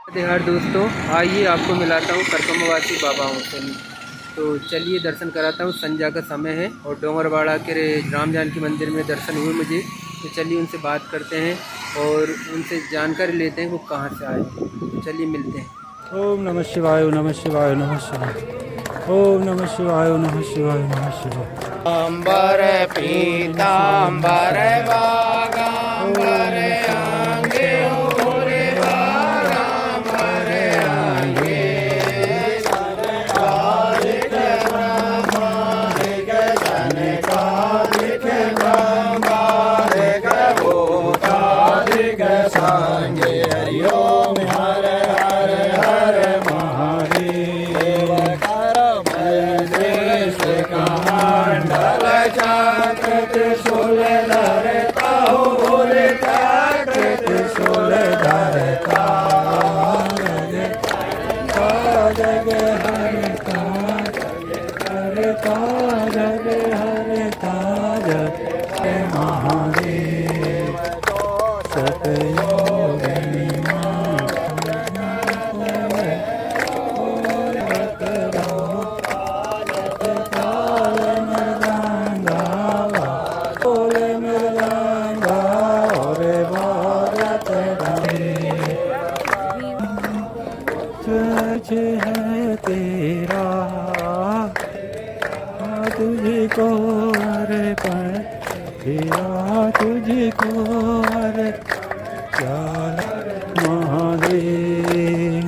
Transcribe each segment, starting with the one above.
देहार दोस्तों, आइए आपको मिलाता हूँ परकमवासी बाबाओं से। तो चलिए दर्शन कराता हूँ। संध्या का समय है और डोंगरवाड़ा के राम जानकी मंदिर में दर्शन हुए मुझे। तो चलिए उनसे बात करते हैं और उनसे जानकारी लेते हैं वो कहाँ से आए। तो चलिए मिलते हैं। ओम नमः शिवाय, ओम नमः शिवाय, ओम नमः शिवाय, ओम नमः शिवाय, ओम नमः शिवाय, ओम नमः शिवाय। अंबर पीतांबर बागांबर आंगे ओरे बागांबर आंगे कालिक ब्रह्मादिक जनकादिक ब्रह्मादिक भूतादिक सांगे हरि ओम हर हर हर महादेव देश कमंडल चक्र त्रिशूल धरता हो बोले चक्र त्रिशूल धरता जग हरता जग हरता जय महादेव सतयोगिनी है तेरा तुझको अर्पण किया, तुझको महादेव।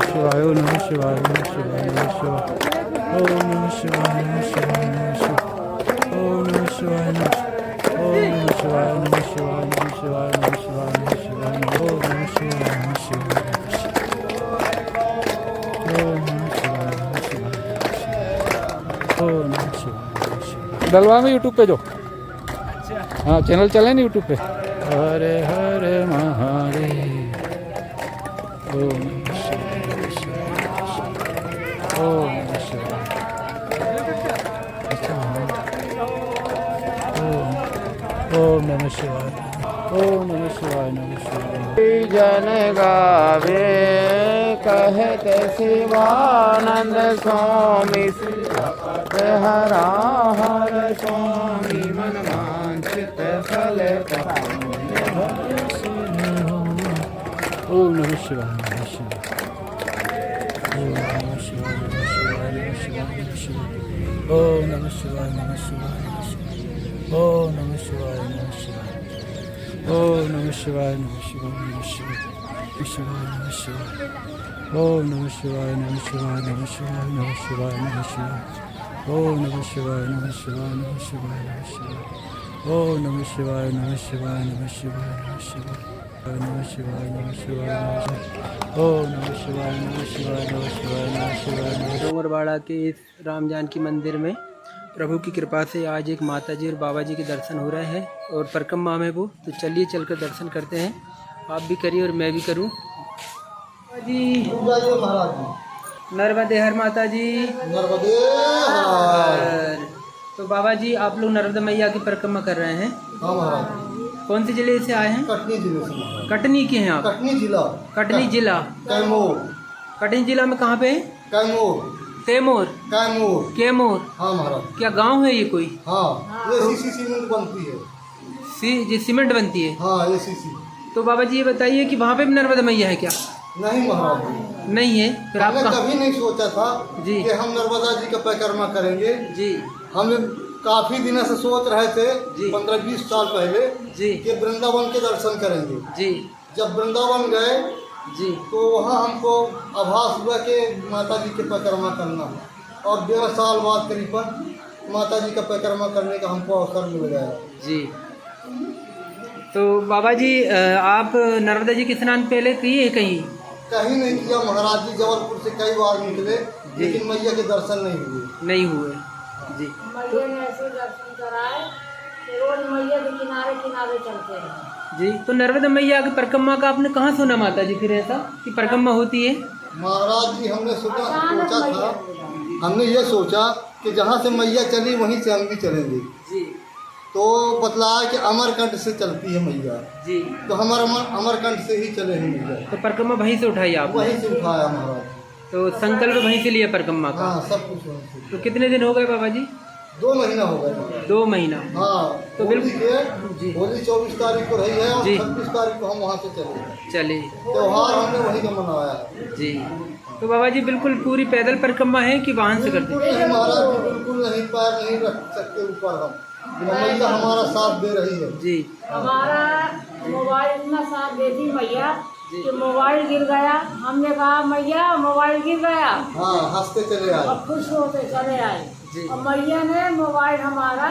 शिवाय नमः शिवाय, नमः शिवाय, नमः शिवाय, ओम नमः शिवाय, नमः शिवाय, नमः शिवाय, ओम नमः शिवाय, ओम नमः शिवाय, नमः शिवाय, नमः शिवाय, नमः शिवाय, नमः शिवाय, ओम नमः शिवाय, नमः शिवाय। डलवा में यूट्यूब पे जो हाँ चैनल चले ना यूट्यूब पे। हरे हरे महादेव, ओम नमः शिवाय, ओम नमः शिवाय, ओम नमः शिवाय, ओम नमः शिवाय, नमः शिवाय। जन गावे कहते शिवानंद स्वामी हरा हर स्वामी मन वांछित फल ओम नमः शिवाय, नमः शिवाय, ओम नमः शिवाय, नमः शिवाय, नमः शिवाय, नमः शिवाय, ओम नमः शिवाय, नमः शिवाय, नमः शिवाय, ओम नमः शिवाय, नमः शिवाय, ओम नमः शिवाय, नमः शिवाय, नमः शिवाय, नमः शिवाय, ओम नमः शिवाय, नमः शिवाय, नमः शिवाय, नमः शिवाय, नमः शिवाय, ओम नमः शिवाय, नमः शिवाय, नमः शिवाय, नमः शिवाय, ओम नमः शिवाय, नमः शिवाय, नमः शिवाय, नमः शिवाय, नमः शिवाय, नमः शिवाय, ओम नमः शिवाय, नमः शिवाय, नमः शिवाय, नमः शिवाय। डोंगरवाड़ा के इस राम जानकी मंदिर में प्रभु की कृपा से आज एक माता जी और बाबा जी के दर्शन हो रहे हैं और परिक्रमा में वो। तो चलिए चलकर दर्शन करते हैं। आप भी करिए और मैं भी करूं। जी नर्मदे हर माता जी, नर्मदे हर। तो बाबा जी आप लोग नर्मदा मैया की परिक्रमा कर रहे हैं। हाँ महाराज। कौन से जिले से आए हैं? कटनी जिले से। कटनी के हैं आप? कटनी जिला। कटनी जिला। कैमूर। कटनी जिला में कहाँ पे? कैमूर। कैमूर। कैमूर। कैमूर। हाँ महाराज। क्या गांव है ये कोई? हाँ ये सीसी सीमेंट बनती है। जी सीमेंट बनती है। हाँ ये सीसी। तो बाबा जी ये बताइए कि वहाँ पे भी नर्मदा मैया है क्या? नहीं महाराज नहीं है। फिर हमने आप कभी नहीं सोचा था जी कि हम नर्मदा जी का परिक्रमा करेंगे। जी हम काफी दिनों से सोच रहे थे जी 15-20 साल पहले जी कि वृंदावन के दर्शन करेंगे। जी जब वृंदावन गए जी तो वहाँ हमको आभास हुआ कि माता जी के परिक्रमा करना है और 1.5 साल बाद करीबन माता जी का परिक्रमा करने का हमको अवसर मिल गया। जी तो बाबा जी आप नर्मदा जी के स्नान पहले किए कहीं? कहीं नहीं किया महाराज जी। जबलपुर से कई बार निकले लेकिन मैया के दर्शन नहीं हुए। नहीं हुए जी। मैया ने ऐसे दर्शन कराए कि रोज मैया के किनारे किनारे चलते रहे। जी तो नर्मदा मैया की परिक्रमा का आपने कहाँ सुना माता जी फिर ऐसा कि परिक्रमा होती है? महाराज जी हमने सोचा था, हमने ये सोचा कि जहाँ से मैया चली वहीं से हम भी चलेंगे। जी तो बतलाया कि अमरकंट से चलती है मैया। जी। तो हम अमरकंट से ही चले हैं मैया। तो परिक्रमा वहीं से उठाई आप? वहीं से उठाया महाराज। तो संकल्प वहीं से लिया परिक्रमा का? हाँ, सब कुछ वहीं से। तो कितने दिन हो गए बाबा जी? 2 महीना हो गया। 2 महीना। हाँ, तो बिल्कुल जी। होली 24 तारीख को रही है और जी। 26 तारीख को हम वहाँ से चले। चले। त्योहार हमने वहीं का मनाया है। जी। तो बाबा जी बिल्कुल पूरी पैदल परिक्रमा है कि वाहन से करते? बिल्कुल नहीं महाराज जी, बिल्कुल नहीं, पैर नहीं रख सकते ऊपर हम। मैया हमारा साथ दे रही है। जी। हमारा मोबाइल इतना साथ देती मैया कि मोबाइल गिर गया, हमने कहा मैया मोबाइल गिर गया, हाँ, हंसते चले आए और खुश होते चले आए। जी। और मैया ने मोबाइल हमारा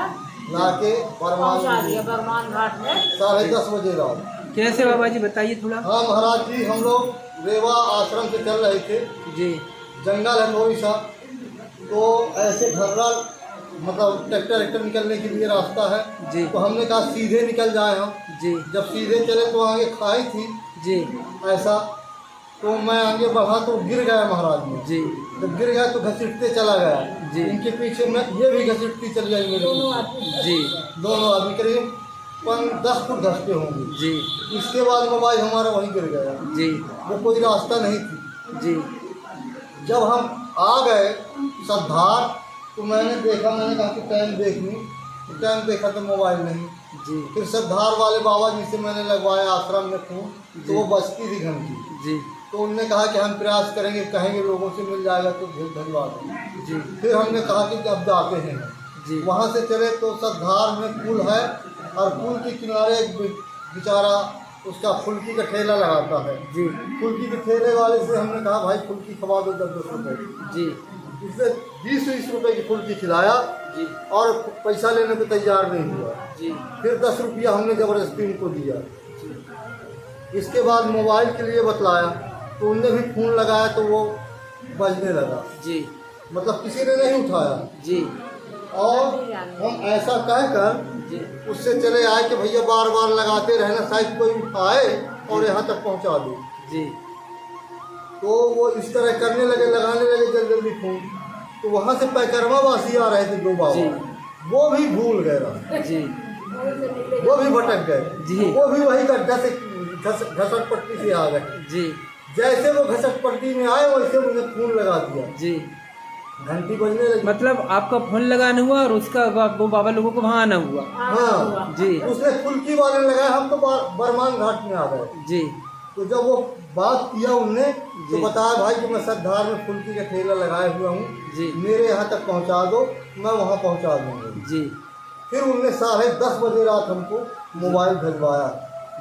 लाके पहुंचा दिया बरमान घाट में 10:30 बजे रात। कैसे बाबा जी बताइए थोड़ा। हाँ महाराज जी, हम लोग रेवा आश्रम से चल रहे थे। जी। जंगल है थोड़ी सा, तो ऐसे घर्रा मतलब ट्रैक्टर निकलने के लिए रास्ता है। जी। तो हमने कहा सीधे निकल जाए हम। जी। जब सीधे चले तो आगे खाई थी जी। ऐसा, तो मैं आगे बढ़ा तो गिर गया महाराज में। जी। जब गिर गया तो घसीटते चला गया। जी। इनके पीछे मैं ये भी घसीटती चली गई मेरे पीछे। जी। दोनों आदमी करीब 10 फुट धसते होंगे। जी। इसके बाद मोबाइल हमारा वहीं गिर गया। जी। वो कोई रास्ता नहीं थी। जी। जब हम आ गए सद्धार, तो मैंने देखा, मैंने कहा कि टाइम देख लूँ। तो टाइम देखा तो मोबाइल नहीं। जी। फिर सद्धार वाले बाबा जी से मैंने लगवाया आश्रम में फोन, तो वो बजती थी घंटी। जी। तो उनने कहा कि हम प्रयास करेंगे, कहेंगे लोगों से मिल जाएगा तो धन्यवाद दें। जी। फिर हमने कहा कि अब जाते हैं। जी। वहाँ से चले तो सद्धार में पुल है, और पुल के किनारे एक बेचारा उसका फुल्की का ठेला लगाता है। जी। फुल्की के ठेले वाले से हमने कहा भाई फुल्की खवा दो 10-10 रुपए। जी। उसने 20-20 रुपए की फुल्की खिलाया जी। और पैसा लेने को तैयार नहीं हुआ। जी। फिर 10 रुपया हमने ज़बरदस्ती उनको दिया। इसके बाद मोबाइल के लिए बतलाया, तो उनने भी फ़ोन लगाया तो वो बजने लगा। जी। मतलब किसी ने नहीं उठाया। जी। और हम ऐसा कहकर जी। उससे चले आए कि भैया बार बार लगाते रहना, शायद कोई उठाए और यहाँ तक पहुँचा दे। जी। तो वो इस तरह करने लगे, लगाने लगे जल्दी फ़ोन। तो वहाँ से पैकरमा वासी आ रहे थे 2 बाबा, वो भी भूल गए रास्ता। जी। वो भी भटक गए। जी। वो भी वही गड्ढा से घसट पट्टी से आ गए। जी। जैसे वो घसट पट्टी में आए वैसे उन्हें फोन लगा दिया। जी। घंटी बजने लगी। मतलब आपका फोन लगाना हुआ और उसका वो बाबा लोगों को वहाँ आना हुआ। हाँ जी। उसने फुल्की वाले लगाया, हम तो बरमान घाट में आ गए। जी। तो जब वो बात किया उनने, तो बताया भाई कि मैं सद्धार में फुल्की का ठेला लगाया हुआ हूँ, जी। मेरे यहाँ तक पहुँचा दो, मैं वहाँ पहुँचा दूँगा। जी। फिर उनने 10:30 बजे रात हमको मोबाइल भिजवाया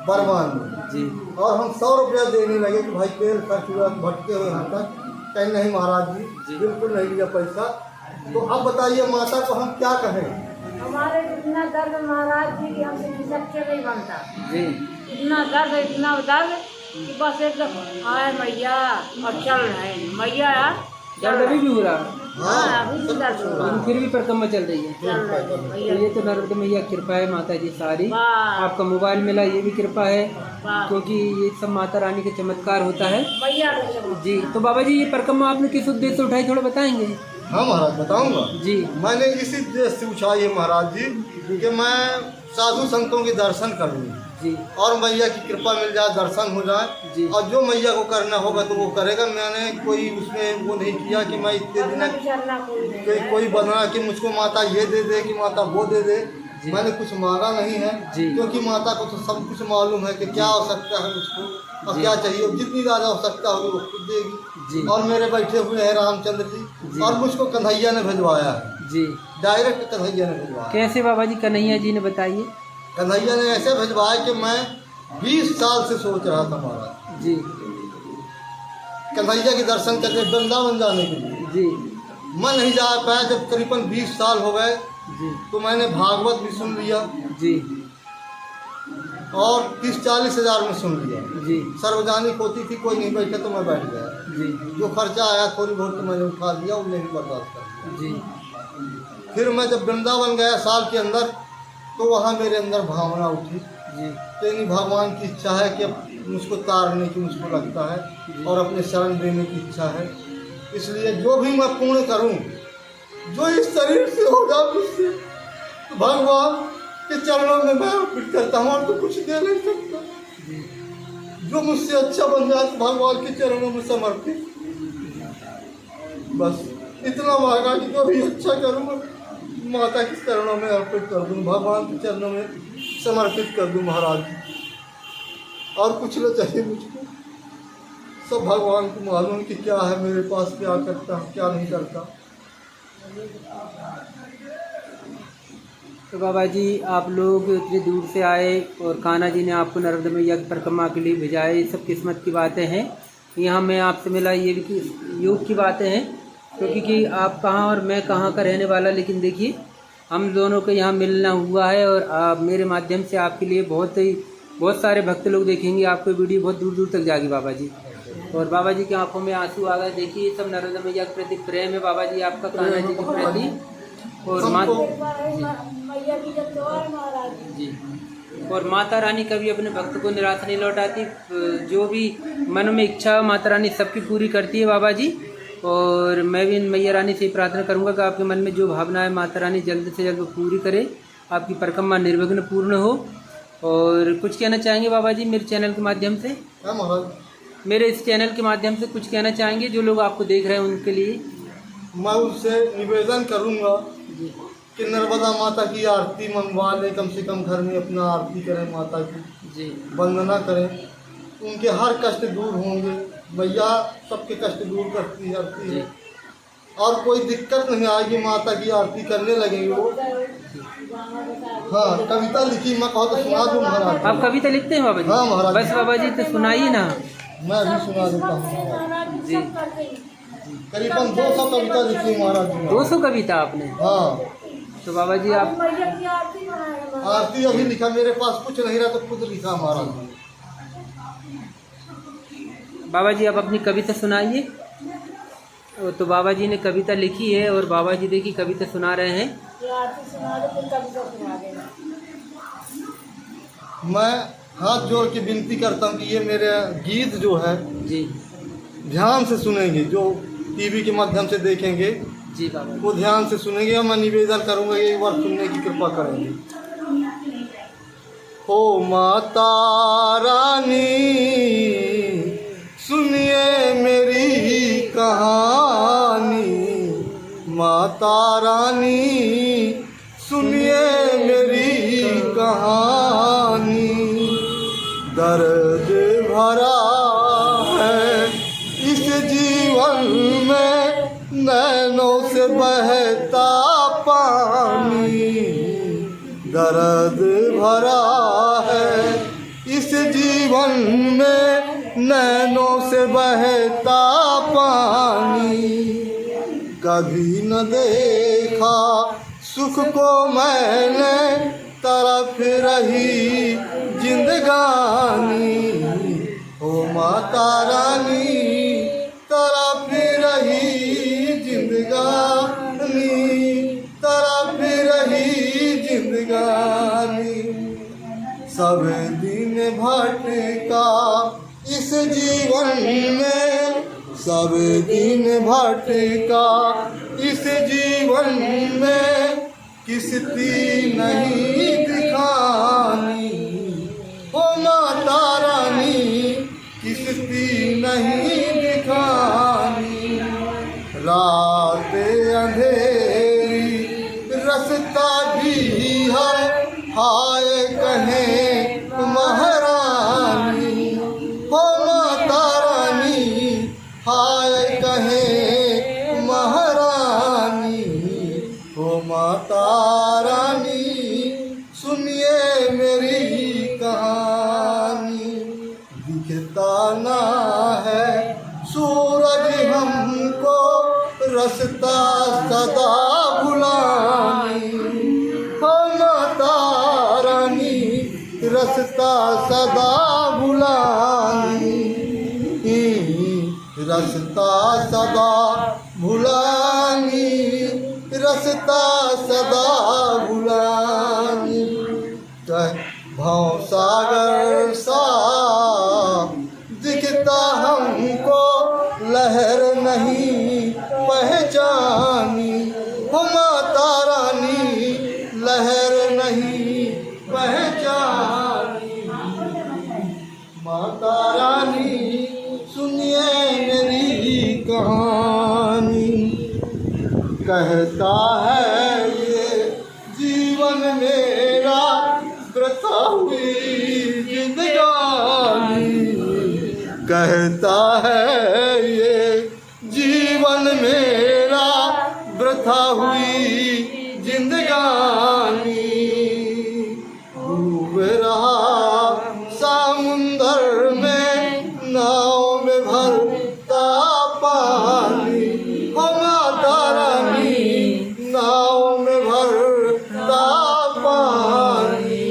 बरमान में। जी। और हम 100 रुपया देने लगे कि भाई तेल खर्च हुआ, भटके हुए यहाँ तक। कहीं नहीं महाराज जी, बिल्कुल नहीं लिया पैसा। तो अब बताइए माता को हम क्या कहें। हमारे इतना दर्द महाराज जी कि हमसे खिसक के नहीं बनता। जी। इतना दर्द कि बस एकदम आए मैया और चल रहे हैं मैया। दर्द अभी भी हो रहा है? हाँ, अभी भी दर्द हो रहा लेकिन फिर भी परिक्रमा चल रही है। चल रहे हैं तो मैया। ये तो नर्मदा मैया कृपा है माता जी सारी। वाह। आपका मोबाइल मिला ये भी कृपा है, वाह। क्योंकि ये सब माता रानी के चमत्कार होता है। मैया का चमत्कार। जी। तो बाबा जी ये परिक्रमा आपने किस उद्देश्य से उठाई, थोड़ा बताएंगे? हाँ महाराज बताऊंगा। जी। मैंने इसी उद्देश्य से उठाई है महाराज जी कि मैं साधु संतों के दर्शन करूँ जी। और मैया की कृपा मिल जाए, दर्शन हो जाए। जी। और जो मैया को करना होगा तो वो करेगा। मैंने कोई उसमें वो नहीं किया कि मैं इतने दिन कोई बना कि मुझको माता ये दे दे कि माता वो दे दे। मैंने कुछ मांगा नहीं है, क्योंकि माता को तो सब कुछ मालूम है कि क्या आवश्यकता है मुझको और क्या चाहिए। जितनी ज़्यादा आवश्यकता होगी वो खुद देगी। और मेरे बैठे हुए हैं रामचंद्र जी, और मुझको कन्हैया ने भिजवाया है। जी। डायरेक्ट कन्हैया ने भिजवाया। कैसे बाबा जी? कन्हैया जी ने बताइए। कन्हैया ने ऐसे भिजवाया कि मैं 20 साल से सोच रहा था महाराज जी कन्हैया के दर्शन करके वृंदावन जाने के लिए। जी। मैं नहीं जा पाया। जब करीबन 20 साल हो गए जी। तो मैंने भागवत भी सुन लिया जी। और 30-40 हज़ार में सुन लिया। जी। सार्वजनिक होती थी, कोई नहीं बैठा तो मैं बैठ गया। जी। जो खर्चा आया थोड़ी बहुत तो मैंने उठा दिया, वो नहीं बर्दाश्त कर दिया। जी। फिर मैं जब वृंदावन गया साल के अंदर, तो वहाँ मेरे अंदर भावना उठी जी। कि नहीं, भगवान की इच्छा है कि अब मुझको तारने की मुझको लगता है और अपने शरण देने की इच्छा है। इसलिए जो भी मैं पूर्ण करूं, जो इस शरीर से होगा मुझसे, तो भगवान के चरणों में मैं अर्पित करता हूँ, और तो कुछ दे नहीं सकता। जो मुझसे अच्छा बन जाए तो भगवान के चरणों में समर्पित, बस इतना मांगा कि जो भी अच्छा करूँ माता के चरणों में अर्पित कर दूँ, भगवान के चरणों में समर्पित कर दूँ महाराज। और कुछ न चाहिए मुझको, सब भगवान को मालूम कि क्या है मेरे पास, क्या करता हूँ क्या नहीं करता। तो बाबा जी आप लोग इतनी दूर से आए और कान्हा जी ने आपको नर्मदा मैया की परिक्रमा के लिए भेजा है, ये सब किस्मत की बातें हैं। यहाँ मैं आपसे मिला ये भी योग की बातें हैं, क्योंकि कि आप कहाँ और मैं कहाँ का रहने वाला, लेकिन देखिए हम दोनों को यहाँ मिलना हुआ है। और आप मेरे माध्यम से आपके लिए बहुत सारे भक्त लोग देखेंगे, आपको वीडियो बहुत दूर दूर तक जाएगी बाबा जी। और बाबा जी की आंखों में आंसू आ गए। देखिए ये सब नर्मदा मैया के प्रति प्रेम है बाबा जी आपका कान्हा जी के प्रति। और मैया की जब तो है महाराज जी, और माता रानी कभी अपने भक्त को निराश नहीं लौटाती, जो भी मन में इच्छा माता रानी सबकी पूरी करती है बाबा जी। और मैं भी मैया रानी से प्रार्थना करूंगा कि आपके मन में जो भावना है माता रानी जल्द से जल्द पूरी करे, आपकी परिक्रमा निर्विघ्न पूर्ण हो। और कुछ कहना चाहेंगे बाबा जी मेरे चैनल के माध्यम से? हाँ महाराज, मेरे इस चैनल के माध्यम से कुछ कहना चाहेंगे जो लोग आपको देख रहे हैं उनके लिए? मैं उससे निवेदन करूँगा कि नर्मदा माता की आरती मनवा लें, कम से कम घर में अपना आरती करें, माता की जी वंदना करें, उनके हर कष्ट दूर होंगे। मैया सबके कष्ट दूर करती है, और कोई दिक्कत नहीं आएगी। माता की आरती करने लगेंगे वो। हाँ, कविता लिखी मैं कहो तो सुना दूँ महाराज। आप कविता लिखते हैं बाबा जी? हाँ महाराज। बस बाबा जी तो सुनाइए ना। मैं भी सुना देता हूँ जी। करीबन 200 कविता लिखी महाराज जी। 200 कविता आपने? हाँ। तो बाबा जी आप मैया की आरती बनाए आरती अभी लिखा, मेरे पास कुछ नहीं रहा तो खुद लिखा महाराज। बाबा जी आप अपनी कविता सुनाइए। तो बाबा जी ने कविता लिखी है और बाबा जी देखिए कविता सुना रहे हैं। ये आरती सुना दो, फिर कविता सुना देना। मैं हाथ जोड़ के विनती करता हूँ कि ये मेरे गीत जो है जी ध्यान से सुनेंगे, जो टीवी के माध्यम से देखेंगे जी बाबा वो ध्यान से सुनेंगे। और मैं निवेदन करूँगा एक बार सुनने की कृपा करेंगे। हो माता रानी सुनिए मेरी कहानी, माता रानी सुनिए मेरी कहानी। दर्द भरा है इस जीवन में, नैनों से बहता पानी। दर्द भरा है इस जीवन में, नैनों से बहता पानी। कभी न देखा सुख को मैंने, तरफ रही जिंदगानी। ओ माता रानी तरफ रही जिंदगानी, तरफ रही जिंदगानी। सब दिन भटका इस जीवन में, सब दिन भटका इस जीवन में, किस्ती नहीं दिखानी। ओ माता रानी किस्ती नहीं दिखानी। रात अंधेरी रास्ता भी है, हाय कहें महारानी। हो माता रानी हाय कहें महारानी। हो माता रानी सुनिए मेरी कहानी। दिखता ना है सूरज हमको, रास्ता सदा भुलानी। हो माता रानी रास्ता सदा भुलानी। रास्ता सदा भुलानी, रास्ता सदा भुलानी। भाव सागर सा दिखता हमको, लहर नहीं पहचानी। हो माता रानी लहर नहीं कहता है ये जीवन मेरा वृथा हुई जिंदगानी, कहता है ये जीवन मेरा वृथा हुई जिंदगानी। डूब रहा समुंदर में नाव में भरता पानी, हो माता रानी नाव में भरता पानी।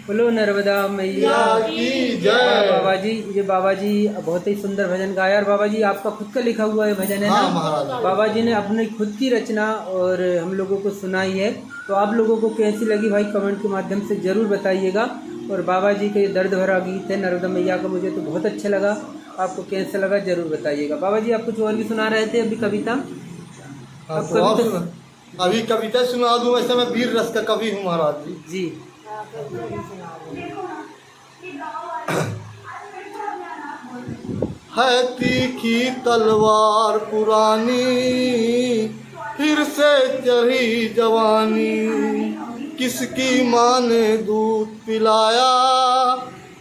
बोलो नर्मदा मैया की जय। बाबा जी, ये बाबा जी बहुत ही सुंदर भजन गाया। और बाबा जी आपका खुद का लिखा हुआ है भजन है हाँ ना? महाराज। बाबा जी ने अपनी खुद की रचना और हम लोगों को सुनाई है। तो आप लोगों को कैसी लगी भाई कमेंट के माध्यम से ज़रूर बताइएगा। और बाबा जी का ये दर्द भरा गीत है नर्मदा मैया का, मुझे तो बहुत अच्छा लगा। आपको कैसा लगा ज़रूर बताइएगा। बाबा जी आप कुछ और भी सुना रहे थे अभी कविता? हाँ, अब तो और कविता- सुना। अभी कविता सुना दूं, वैसे मैं वीर रस का कवि हूँ महाराज जी। जी है तीखी तलवार पुरानी, फिर से चढ़ी जवानी, किसकी माँ ने दूध पिलाया,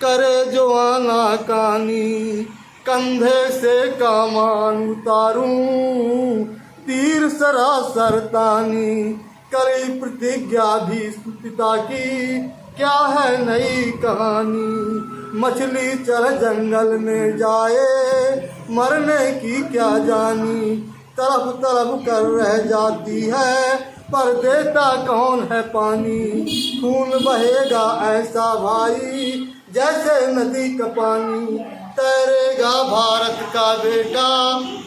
करे जो आना कानी, कंधे से कामान उतारूं, तीर सरासर तानी, करी प्रतिज्ञा भी पिता की, क्या है नई कहानी, मछली चल जंगल में जाए, मरने की क्या जानी, तरफ तरफ कर रह जाती है, पर देता कौन है पानी, खून बहेगा ऐसा भाई, जैसे नदी का पानी, तैरेगा भारत का बेटा,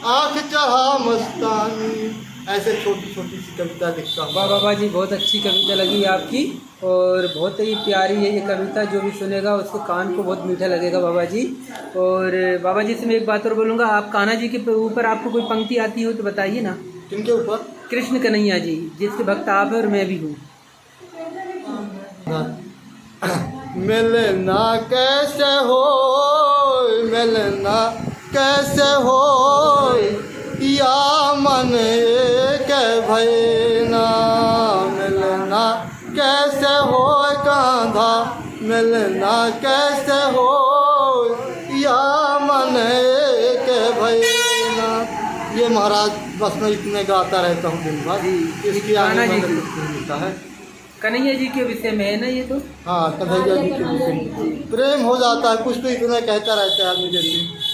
आँख चढ़ा मस्तानी। ऐसे छोटी छोटी सी कविता लिखता हूँ। वाह बाबा जी, बहुत अच्छी कविता लगी आपकी और बहुत ही प्यारी है ये कविता। जो भी सुनेगा उसके कान को बहुत मीठा लगेगा बाबा जी। और बाबा जी से मैं एक बात और बोलूँगा, आप कान्हा जी के ऊपर आपको कोई पंक्ति आती हो तो बताइए ना। किनके ऊपर? कृष्ण कन्हैया जी, जिसके भक्त आप हैं और मैं भी हूँ। मिलना कैसे हो, मिलना कैसे हो, या मन एक भैना, मिलना कैसे हो कांधा, मिलना कैसे हो, या मन एक भैना। ये महाराज बस मैं इतने गाता रहता हूँ दिन भर। इसकी आगे कान्हा जी मैंने की। कुछ नहीं लिखा है। कन्हैया जी के विषय में है ना ये तो? हाँ, कन्हैया जी के विषय में प्रेम हो जाता है, कुछ तो इतना कहता रहता है आदमी जैसे।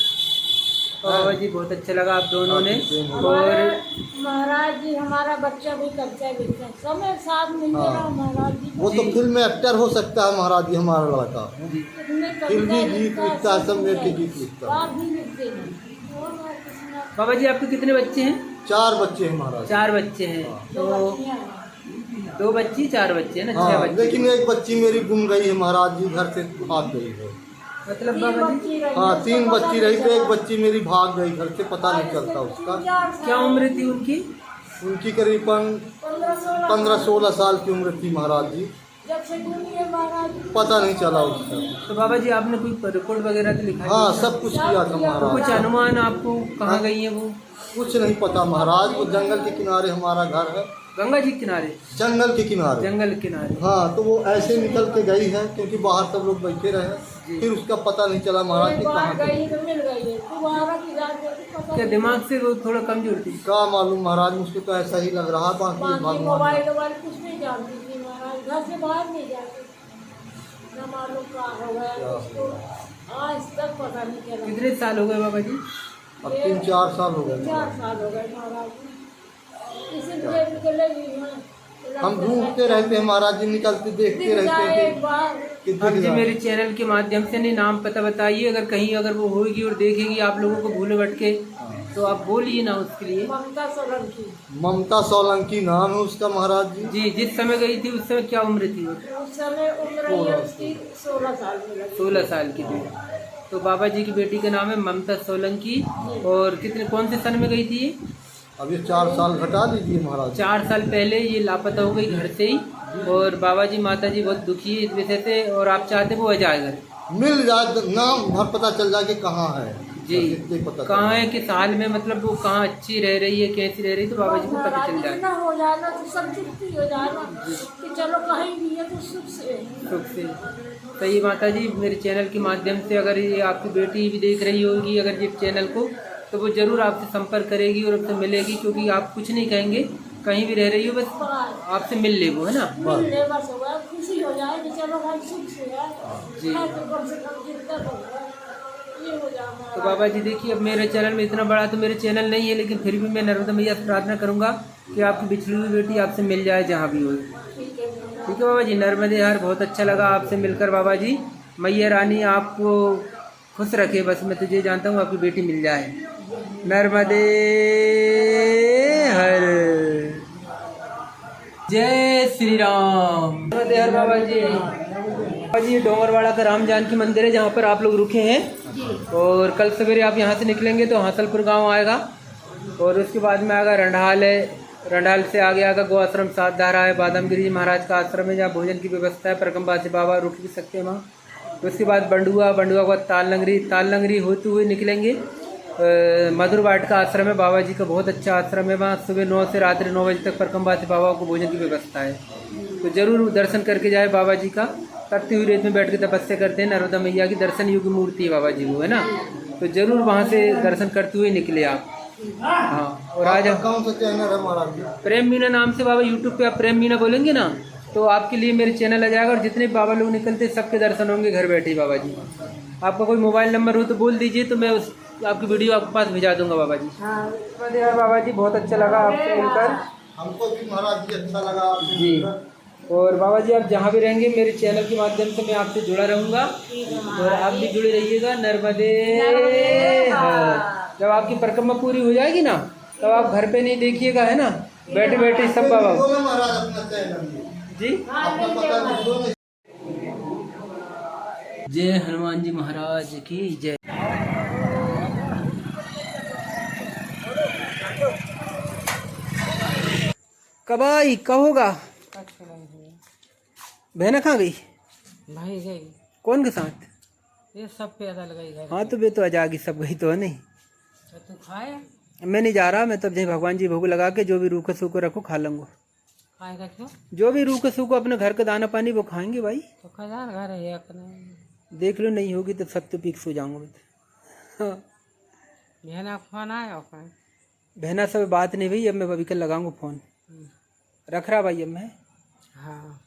बाबा जी बहुत अच्छा लगा आप दोनों ने। और महाराज जी हमारा बच्चा भी कच्चा बिकता है, समय साथ मिल हाँ। रहा महाराज जी। वो तो फिल्म में एक्टर हो सकता है महाराज जी, हमारा लड़का कितने फिल्मी कविता गीत लिखता है, लिखता है, सब सब मेरे के लिखता है। गीत लिखता है। आप भी लिखते हैं। और मैं किसी ने- बाबा जी आपके कितने बच्चे हैं? 4 बच्चे हैं महाराज। 4 बच्चे हैं। दो तो बच्चियां हैं। 2 बच्ची 4 बच्चे हैं ना? 6 हाँ, बच्चे। लेकिन एक बच्ची मेरी गुम गई है महाराज जी, घर से भाग गई है। मतलब तीन बाबा जी बच्ची रही, हाँ, उसका 3 पता बच्ची नहीं रही थी, एक चला। बच्ची मेरी भाग गई घर से, पता नहीं चलता उसका। 3-4 साल- क्या उम्र थी उनकी? उनकी करीबन 15-16 15-16 साल की उम्र थी महाराज जी, जब से घूमी है महाराज जी। पता नहीं चला उसका। तो बाबा जी आपने कोई रिपोर्ट वगैरह तो लिखा है? हाँ, सब कुछ किया था तो महाराज। कुछ अनुमान आपको कहाँ गई है वो? कुछ नहीं पता महाराज, वो जंगल के किनारे हमारा घर है, गंगा जी के किनारे? जंगल के किनारे। जंगल के किनारे। हाँ, तो वो ऐसे निकल के गई है क्योंकि बाहर सब लोग बैठे रहे, फिर उसका पता नहीं चला महाराज एक कि बार कहाँ गई। गई तो मिल गई है, दोबारा की जात गई तो पता क्या नहीं। दिमाग से वो थोड़ा कमजोर थी? क्या मालूम महाराज, मुझको तो ऐसा ही लग रहा, बाकी बाकी भगवान। मोबाइल वोबाइल कुछ नहीं जानती थी महाराज, घर से बाहर नहीं जाती, न मालूम क्या हो गया उसको, आज तक पता नहीं चला। कितने साल हो गए बाबा जी? अब 3-4 साल हो गए 4 साल हो गए महाराज जी। इसीलिए निकले भी हैं। हम ढूंढते रहते हैं महाराज जी, निकलते देखते दिख रहते जाए हैं एक बार। कि आप दिख जी जाए। मेरे चैनल के माध्यम से नहीं नाम पता बताइए, अगर कहीं अगर वो होगी और देखेगी आप लोगों को भूले भटके तो आप बोलिए ना उसके लिए। ममता सोलंकी। ममता सोलंकी नाम है उसका महाराज जी। जी, जिस समय गई थी उस समय क्या उम्र थी वो? उस समय उम्र है उसकी 16 साल में लगी। 16 साल की थी। तो बाबा जी की बेटी का नाम है ममता सोलंकी। और कौन से सन में गई थी ये? अब ये 4 साल घटा दीजिए महाराज। 4 साल पहले ये लापता हो गई घर से ही। और बाबा जी माता जी बहुत दुखी है इस विषय से और आप चाहते वो आ जाए घर। मिल जाए तो नाम भर पता चल जाए कि कहाँ है। जी। बस इतना ही पता कहाँ चला। है कि साल में मतलब वो कहाँ अच्छी रह रही है कैसी रह रही है, तो बाबा जी को पता चल जाए। इतना हो जाना तो संतुष्टि हो जाना कि चलो कहीं भी है तो सुख से। सुख से। सही माता जी, मेरे चैनल के माध्यम से अगर ये आपकी बेटी भी देख रही होगी अगर ये चैनल को, तो वो ज़रूर आपसे संपर्क करेगी और आपसे मिलेगी, क्योंकि आप कुछ नहीं कहेंगे, कहीं भी रह रही हो बस आपसे मिल ले वो, है ना। मिल ले बस हो गया, खुशी हो जाए कि चलो भाई सुख से है। जी। है तो कम से कम जितना होगा ये हो जाना। तो बाबा जी देखिए, अब मेरे चैनल में इतना बड़ा तो मेरे चैनल नहीं है, लेकिन फिर भी मैं नर्मदा मैया से प्रार्थना करूँगा कि आपकी बिछड़ी हुई बेटी आपसे मिल जाए जहाँ भी हो। ठीक है ठीक है बाबा जी, नर्मदे हर, बहुत अच्छा लगा आपसे मिलकर बाबा जी। मैया रानी आपको खुश रखे, बस मैं तुझे जानता हूँ आपकी बेटी मिल जाए। नर्मदे हर। जय श्री राम। नर्मदे हर बाबा जी। बाबा जी, ये डोंगरवाड़ा का राम जानकी मंदिर है जहाँ पर आप लोग रुके हैं, और कल सवेरे आप यहाँ से निकलेंगे तो हासलपुर गांव आएगा, और उसके बाद में आएगा रंडाल है, रंडाल से आगे आएगा गो आश्रम सात धारा है, बादामगिरी जी महाराज का आश्रम है जहाँ भोजन की व्यवस्था है, परकमबासी बाबा रुक भी सकते हैं वहाँ। उसके बाद बंडुआ, बंडुआ के बाद तालनगरी, तालनगरी होते हुए निकलेंगे मधुर बाट का आश्रम है, बाबा जी का बहुत अच्छा आश्रम है वहाँ, सुबह 9 से रात्रि 9 बजे तक परकमबासी बाबा को भोजन की व्यवस्था है, तो ज़रूर दर्शन करके जाए बाबा जी का। तपती हुई रेत में बैठ के तपस्या करते हैं, नर्मदा मैया की दर्शन योग्य मूर्ति है बाबा जी वो, है ना, तो ज़रूर वहाँ से दर्शन करते हुए निकले आप। हाँ, और आज कौन सा चैनल है महाराज जी? प्रेम मीना नाम से बाबा यूट्यूब पे आप प्रेम मीना बोलेंगे ना तो आपके लिए मेरे चैनल आ जाएगा, और जितने बाबा लोग निकलते हैं सबके दर्शन होंगे घर बैठे ही बाबा जी। आपका कोई मोबाइल नंबर हो तो बोल दीजिए, तो मैं उस आपकी वीडियो आपके पास भेजा दूंगा बाबा जी। हाँ यार बाबा जी, बहुत अच्छा लगा आपसे मिलकर हमको भी महाराज जी अच्छा लगा आपसे जी। मिलकर। और बाबा जी, आप जहाँ भी रहेंगे मेरे चैनल के माध्यम से मैं आपसे जुड़ा रहूँगा, और आप भी जुड़े रहिएगा। नर्मदे हर। जब आपकी परिक्रमा पूरी हो जाएगी ना, तब आप घर पे नहीं देखिएगा, है ना, बैठे बैठे सब बाबा बोलो महाराज अपना चैनल जी। अपना पता बोलो ना। जय हनुमान जी महाराज की जय। कब आई, कब होगा? बहना कहाँ गई? भाई गई कौन के साथ? ये सब पैदा लगाई घर। हाँ तो वे तो आ जाएगी, सब गई तो है नहीं। तू खाए मैं नहीं जा रहा, मैं तब जहाँ भगवान जी भोग लगा के जो भी रूखे सूखे रखो खा लूँगा। खाएगा क्यों? जो भी रूखे सूखे अपने घर का दाना पानी वो खाएंगे भाई। तो खजान घर है अपने। देख लो, नहीं होगी तो सब तो पीक सो जाऊंगा मैं तो। हाँ, बहना फोन आया अपने। बहना सब बात नहीं भाई, अब मैं अभी कल लगाऊंगा फ़ोन। रख रहा भाई अब मैं। हाँ